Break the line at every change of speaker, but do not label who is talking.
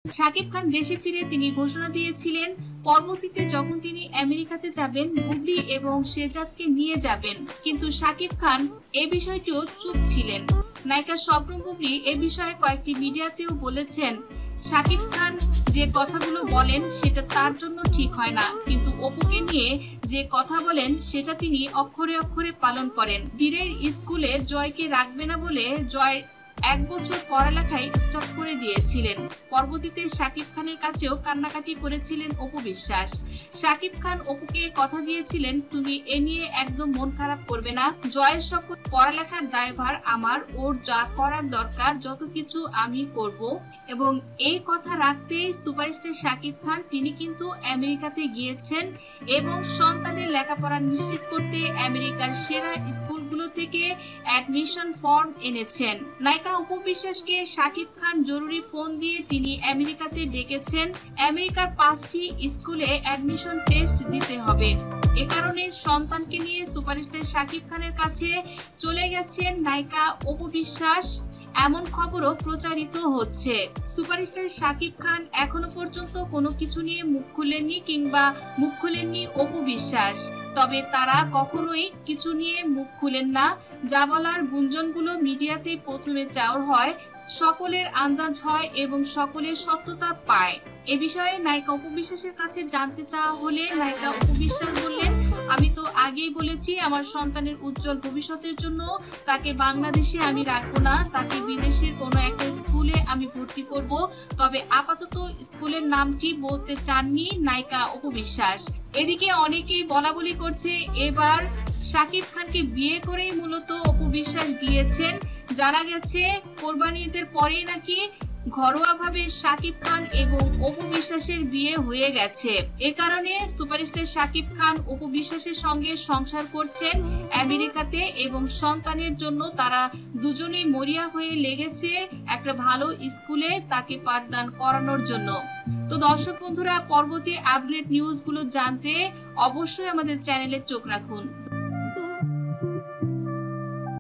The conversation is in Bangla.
শাকিব খান দেশে ফিরে তিনি ঘোষণা দিয়েছিলেন পরবর্তীতে যখন তিনি আমেরিকাতে যাবেন বুবলি এবং শেহজাদকে নিয়ে যাবেন, কিন্তু শাকিব খান এই বিষয়টিও চুপ ছিলেন। নায়িকা শবনম বুবলি এ বিষয়ে কয়েকটি মিডিয়াতেও বলেছেন, শাকিব খান যে কথাগুলো বলেন সেটা তার জন্য ঠিক হয় না, কিন্তু অপুকে নিয়ে যে কথা বলেন সেটা তিনি অক্ষরে অক্ষরে পালন করেন। বীরের স্কুলে জয়কে রাখবে না বলে জয় 1 বছর পড়ালেখায় স্টপ করে দিয়েছিলেন। পরবর্তীতে শাকিব খানের কাছেও কান্নাকাটি করেছিলেন অপু বিশ্বাস। শাকিব খান অপুকে কথা দিয়েছিলেন, তুমি এ নিয়ে একদম মন খারাপ করবে না, জয়ের সকল পড়ালেখার দায়ভার আমার, ওর যা করার দরকার যত কিছু আমি করব। এবং এই কথা রাখতেই সুপারস্টার শাকিব খান তিনি কিন্তু আমেরিকাতে গিয়েছেন এবং সন্তানের লেখাপড়া নিশ্চিত করতে আমেরিকার সেরা স্কুলগুলো থেকে অ্যাডমিশন ফর্ম এনেছেন। নায়িকা অপু বিশ্বাসকে শাকিব খান জরুরি ফোন দিয়ে তিনি আমেরিকাতে ডেকেছেন। আমেরিকার 5টি স্কুলে অ্যাডমিশন টেস্ট দিতে হবে। এ কারণে সন্তানকে নিয়ে সুপারস্টার শাকিব খানের কাছে চলে গেছেন নায়িকা অপু বিশ্বাস, এমন খবরও প্রচারিত হচ্ছে। সুপারস্টার শাকিব খান এখনো পর্যন্ত কোনো কিছু নিয়ে মুখ খুলেননি কিংবা মুখ খুলেননি অপু বিশ্বাস, তবে তারা কখনোই কিছু নিয়ে মুখ খুলেন না। যা বলার গুঞ্জনগুলো মিডিয়াতে প্রথমে চাওর হয়, সকলের আন্দাজ হয় এবং সকলের সত্যতা পায়। এ বিষয়ে নায়িকা অপু বিশ্বাসের কাছে জানতে চাওয়া হলে নায়িকা অপু বিশ্বাস বললেন, আমি তো আগেই বলেছি আমার সন্তানের উজ্জ্বল ভবিষ্যতের জন্য তাকে বাংলাদেশে আমি রাখবো না, তাকে বিদেশের কোনো একটা স্কুলে আমি ভর্তি করব। তবে আপাতত স্কুলের নামটি বলতে চাননি নায়িকা অপু বিশ্বাস। এদিকে অনেকেই বলা বলি করছে এবার শাকিব খানকে বিয়ে করেই মূলত অপু বিশ্বাস গিয়েছেন। জানা গেছে কোরবানি ঈদের পরেই নাকি ঘরোয়াভাবে শাকিব খান এবং অপু বিশ্বাসের বিয়ে হয়ে গেছে। এ কারণে সুপারস্টার শাকিব খান অপু বিশ্বাসের সঙ্গে সংসার করছেন আমেরিকাতে এবং সন্তানের জন্য তারা দুজনেই মরিয়া হয়ে লেগেছে একটা ভালো স্কুলে তাকে পাঠদান করানোর জন্য। তো দর্শক বন্ধুরা, পরবর্তী আপডেট নিউজগুলো জানতে অবশ্যই আমাদের চ্যানেলে চোখ রাখুন।